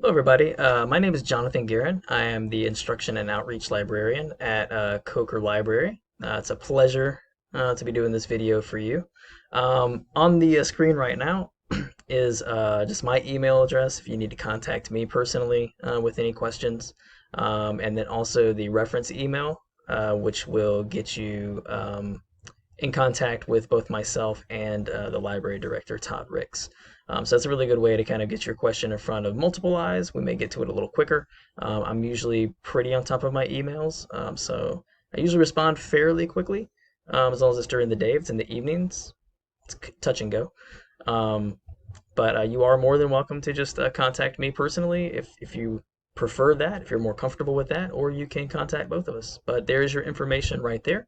Hello, everybody. My name is Jonathan Guerin. I am the Instruction and Outreach Librarian at Coker Library. It's a pleasure to be doing this video for you. On the screen right now is just my email address if you need to contact me personally with any questions, and then also the reference email, which will get you in contact with both myself and the library director, Todd Ricks. So that's a really good way to kind of get your question in front of multiple eyes. We may get to it a little quicker. I'm usually pretty on top of my emails, so I usually respond fairly quickly, as long as it's during the day. If it's in the evenings, it's touch and go. Um, but you are more than welcome to just contact me personally if you prefer that, if you're more comfortable with that, or you can contact both of us. But there's your information right there.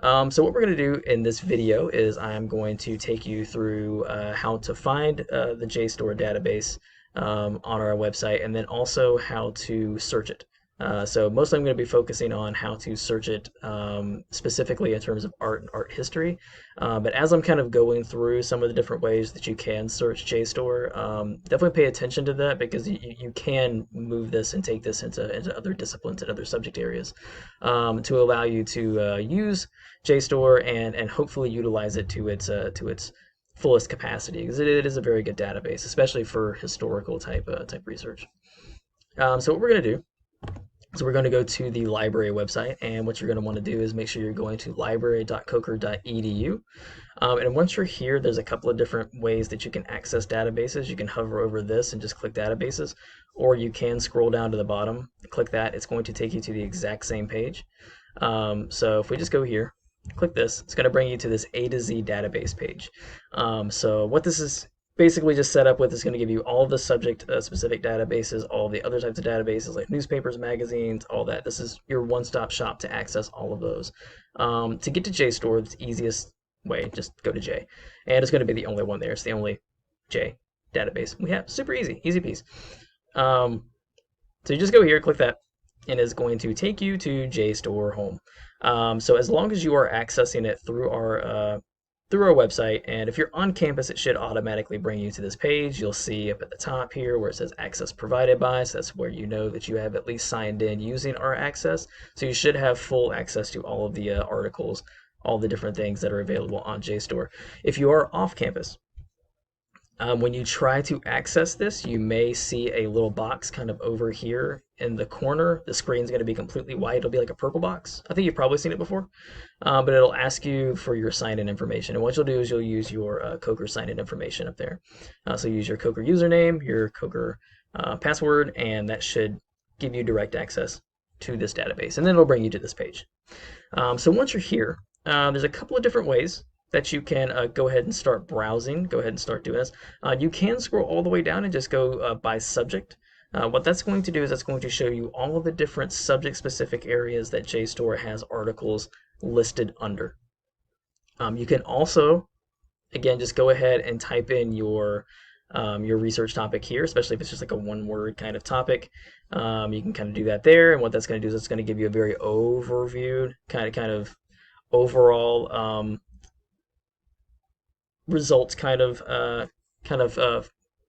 So what we're going to do in this video is I'm going to take you through how to find the JSTOR database on our website, and then also how to search it. So mostly I'm going to be focusing on how to search it specifically in terms of art and art history. But as I'm kind of going through some of the different ways that you can search JSTOR, definitely pay attention to that because you can move this and take this into other disciplines and other subject areas to allow you to use JSTOR and hopefully utilize it to its fullest capacity because it is a very good database, especially for historical type research. So what we're going to do so we're going to go to the library website, and what you're going to want to do is make sure you're going to library.coker.edu. And once you're here, there's a couple of different ways that you can access databases. You can hover over this and just click databases, or you can scroll down to the bottom, click that. It's going to take you to the exact same page. So if we just go here, click this, it's going to bring you to this A to Z database page. So what this is basically just set up with is going to give you all the subject specific databases, all the other types of databases like newspapers, magazines, all that. This is your one-stop shop to access all of those. To get to JSTOR, the easiest way, just go to J. And it's going to be the only one there. It's the only J database we have. Super easy, easy piece. So you just go here, click that, and it's going to take you to JSTOR home. So as long as you are accessing it through our website, and if you're on campus, it should automatically bring you to this page. You'll see up at the top here where it says access provided by, so that's where you know that you have at least signed in using our access. So you should have full access to all of the articles, all the different things that are available on JSTOR. If you are off campus, when you try to access this, you may see a little box kind of over here in the corner. The screen's going to be completely white. It'll be like a purple box. I think you've probably seen it before, but it'll ask you for your sign-in information. And what you'll do is you'll use your Coker sign-in information up there. So use your Coker username, your Coker password, and that should give you direct access to this database. And then it'll bring you to this page. So once you're here, there's a couple of different ways that you can go ahead and start browsing. Go ahead and start doing this. You can scroll all the way down and just go by subject. What that's going to do is that's going to show you all of the different subject-specific areas that JSTOR has articles listed under. You can also, again, just go ahead and type in your research topic here, especially if it's just like a one-word kind of topic. You can kind of do that there, and what that's going to do is it's going to give you a very overview, kind of overall results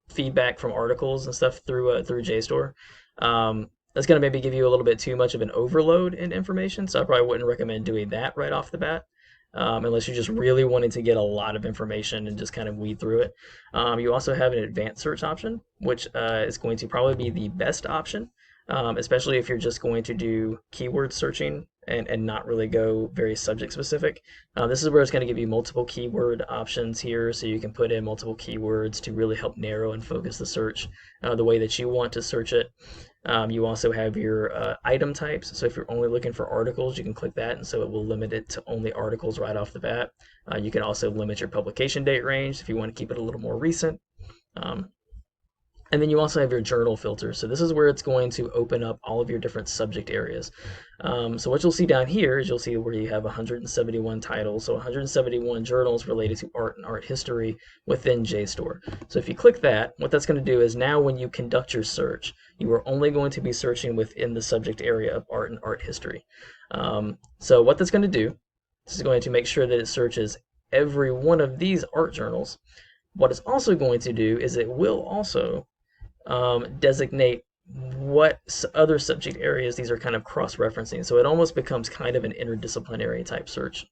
feedback from articles and stuff through JSTOR. That's going to maybe give you a little bit too much of an overload in information, so I probably wouldn't recommend doing that right off the bat. Unless you're just really wanting to get a lot of information and just kind of weed through it. You also have an advanced search option, which is going to probably be the best option, especially if you're just going to do keyword searching and not really go very subject specific. This is where it's going to give you multiple keyword options here, so you can put in multiple keywords to really help narrow and focus the search the way that you want to search it. You also have your item types, so if you're only looking for articles, you can click that, and so it will limit it to only articles right off the bat. You can also limit your publication date range if you want to keep it a little more recent. And then you also have your journal filter. So this is where it's going to open up all of your different subject areas. So what you'll see down here is you'll see where you have 171 titles, so 171 journals related to art and art history within JSTOR. So if you click that, what that's going to do is now when you conduct your search, you are only going to be searching within the subject area of art and art history. So what that's going to do, this is going to make sure that it searches every one of these art journals. What it's also going to do is it will also designate what other subject areas these are kind of cross-referencing. So it almost becomes kind of an interdisciplinary type search.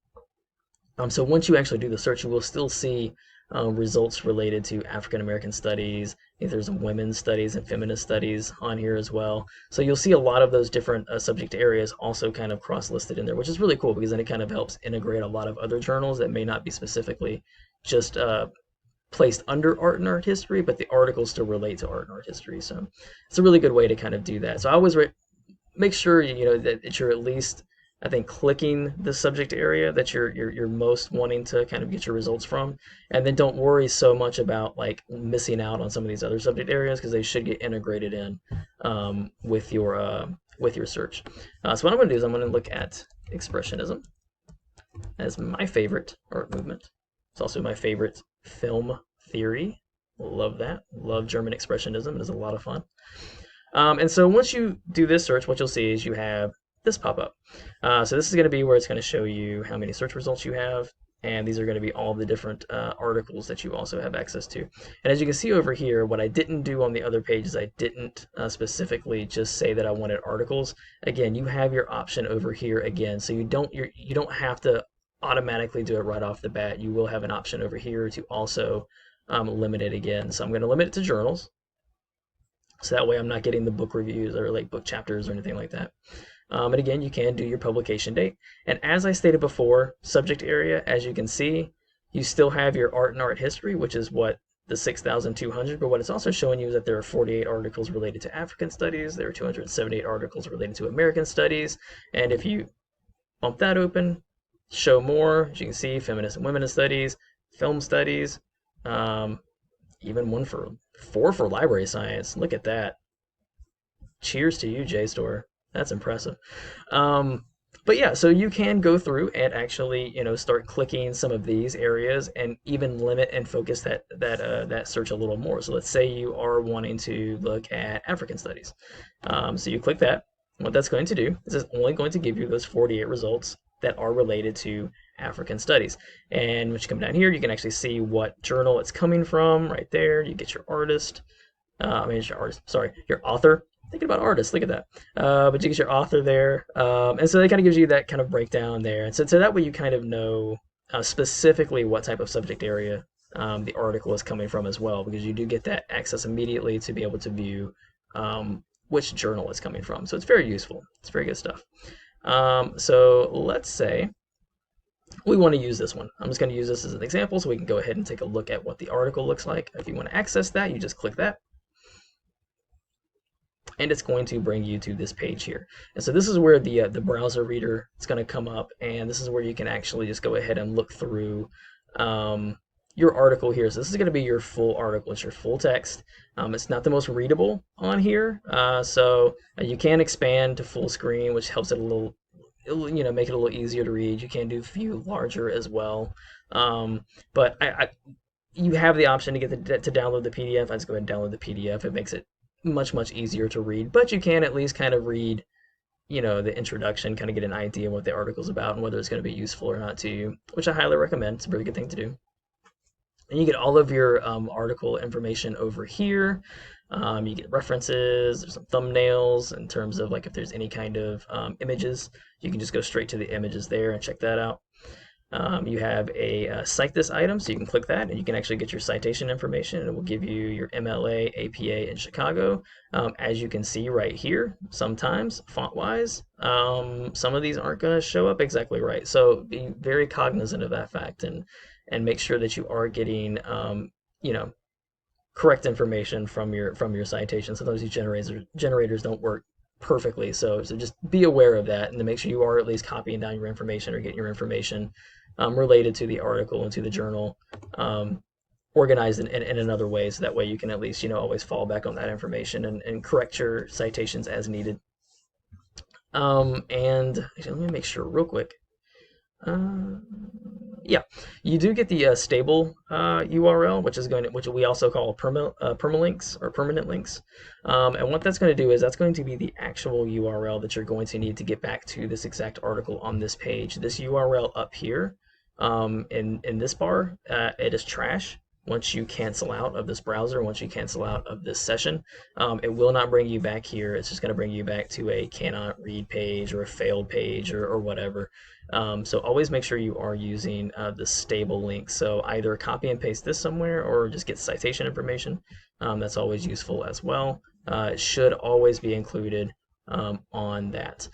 So once you actually do the search, you will still see results related to African American studies. I think there's women's studies and feminist studies on here as well. So you'll see a lot of those different subject areas also kind of cross-listed in there, which is really cool because then it kind of helps integrate a lot of other journals that may not be specifically just placed under art and art history, but the articles still relate to art and art history. So it's a really good way to kind of do that. So I always make sure that you're at least, I think, clicking the subject area that you're most wanting to kind of get your results from, and then don't worry so much about like missing out on some of these other subject areas because they should get integrated in with your search. So what I'm going to do is I'm going to look at Expressionism as my favorite art movement. It's also my favorite film theory. Love that. Love German Expressionism. It is a lot of fun. And so once you do this search, what you'll see is you have this pop up. So this is going to be where it's going to show you how many search results you have. And these are going to be all the different articles that you also have access to. And as you can see over here, what I didn't do on the other pages, I didn't specifically just say that I wanted articles. Again, you have your option over here again. So you don't have to automatically do it right off the bat. You will have an option over here to also limit it again. So I'm going to limit it to journals. So that way I'm not getting the book reviews or like book chapters or anything like that. And again, you can do your publication date. And as I stated before, subject area, as you can see, you still have your art and art history, which is what the 6,200, but what it's also showing you is that there are 48 articles related to African studies, there are 278 articles related to American studies, and if you bump that open, show more, as you can see, feminist and womenist studies, film studies, even four for library science. Look at that. Cheers to you, JSTOR. That's impressive. But yeah, so you can go through and actually, start clicking some of these areas and even limit and focus that search a little more. So let's say you are wanting to look at African studies. So you click that. What that's going to do is it's only going to give you those 48 results that are related to African studies. And when you come down here, you can actually see what journal it's coming from right there. You get your artist. Your author. Thinking about artists, look at that. But you get your author there. And so that kind of gives you that kind of breakdown there. And so that way you kind of know specifically what type of subject area the article is coming from as well, because you do get that access immediately to be able to view which journal it's coming from. So it's very useful. It's very good stuff. So let's say we want to use this one. I'm just going to use this as an example so we can go ahead and take a look at what the article looks like. If you want to access that, you just click that. And it's going to bring you to this page here. And so this is where the browser reader is going to come up, and this is where you can actually just go ahead and look through your article here. So this is going to be your full article. It's your full text. It's not the most readable on here, so you can expand to full screen, which helps it a little, make it a little easier to read. You can do view larger as well, but you have the option to get to download the PDF. I just go ahead and download the PDF. It makes it much easier to read, but you can at least kind of read the introduction, kind of get an idea what the article's about and whether it's going to be useful or not to you, which I highly recommend. It's a very good thing to do. And you get all of your article information over here. You get references, there's some thumbnails in terms of like if there's any kind of images, you can just go straight to the images there and check that out. You have a cite this item, so you can click that and you can actually get your citation information, and it will give you your MLA, APA, and Chicago. As you can see right here, sometimes font-wise, some of these aren't going to show up exactly right. So be very cognizant of that fact and make sure that you are getting correct information from your citation. Sometimes these generators don't work perfectly, so just be aware of that and to make sure you are at least copying down your information or getting your information related to the article and to the journal organized in another way, so that way you can at least always fall back on that information and correct your citations as needed. And actually, let me make sure real quick. Yeah, you do get the stable URL, which we also call permalinks or permanent links. And what that's going to do is that's going to be the actual URL that you're going to need to get back to this exact article on this page. This URL up here in this bar, it is trash. once you cancel out of this browser, once you cancel out of this session, it will not bring you back here. It's just going to bring you back to a cannot read page or a failed page or whatever. So always make sure you are using the stable link. So either copy and paste this somewhere or just get citation information. That's always useful as well. It should always be included on that.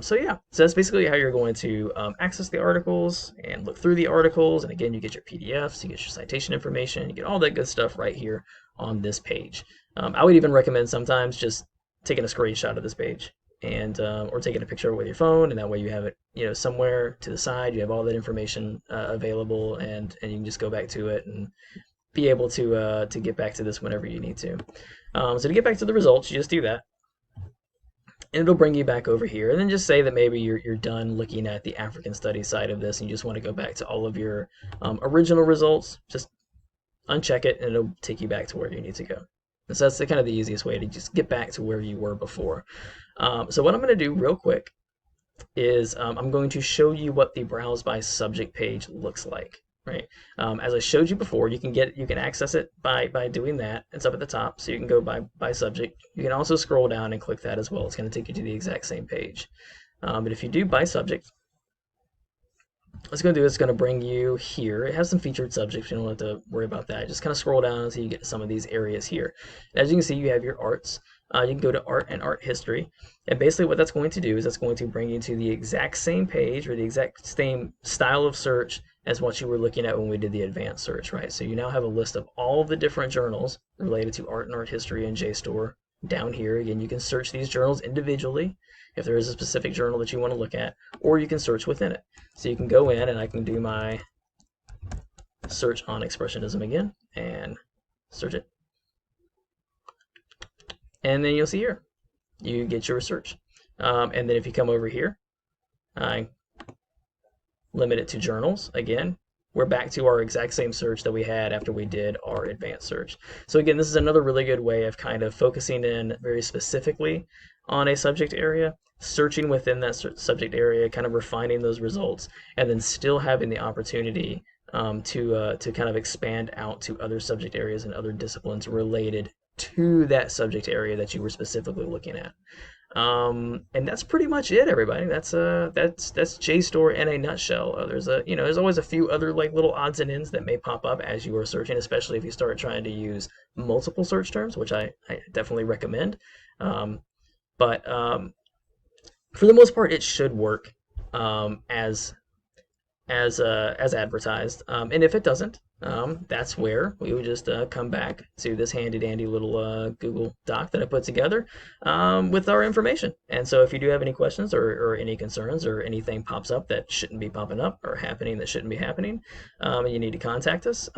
So yeah, so that's basically how you're going to access the articles and look through the articles. And again, you get your PDFs, you get your citation information, you get all that good stuff right here on this page. I would even recommend sometimes just taking a screenshot of this page and or taking a picture with your phone, and that way you have it, somewhere to the side. You have all that information available, and you can just go back to it and be able to get back to this whenever you need to. So to get back to the results, you just do that, and it'll bring you back over here. And then just say that maybe you're done looking at the African studies side of this and you just want to go back to all of your original results. Just uncheck it and it'll take you back to where you need to go. And so that's kind of the easiest way to just get back to where you were before. So what I'm going to do real quick is I'm going to show you what the browse by subject page looks like. Right. As I showed you before, you can access it by doing that. It's up at the top, so you can go by subject. You can also scroll down and click that as well. It's going to take you to the exact same page. But if you do by subject, what it's going to do is it's going to bring you here. It has some featured subjects. You don't have to worry about that. Just kind of scroll down until you get to some of these areas here. As you can see, you have your arts. You can go to art and art history. And basically what that's going to do is that's going to bring you to the exact same page or the exact same style of search as what you were looking at when we did the advanced search, right? So you now have a list of all the different journals related to art and art history in JSTOR down here. Again, you can search these journals individually if there is a specific journal that you want to look at, or you can search within it. So you can go in and I can do my search on expressionism again and search it. And then you'll see here, you get your search. And then if you come over here, I limit it to journals. Again, we're back to our exact same search that we had after we did our advanced search. So again, this is another really good way of kind of focusing in very specifically on a subject area, searching within that subject area, kind of refining those results, and then still having the opportunity to kind of expand out to other subject areas and other disciplines related to that subject area that you were specifically looking at. And that's pretty much it, everybody. That's JSTOR in a nutshell. There's always a few other like little odds and ends that may pop up as you are searching, especially if you start trying to use multiple search terms, which I definitely recommend. But for the most part, it should work as advertised. And if it doesn't, that's where we would just come back to this handy dandy little Google Doc that I put together with our information. And so if you do have any questions or any concerns or anything pops up that shouldn't be popping up or happening that shouldn't be happening, and you need to contact us,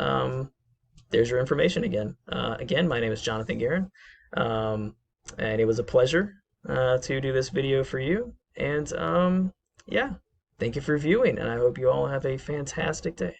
there's your information again. Again, my name is Jonathan Guerin, and it was a pleasure to do this video for you. And yeah. Thank you for viewing, and I hope you all have a fantastic day.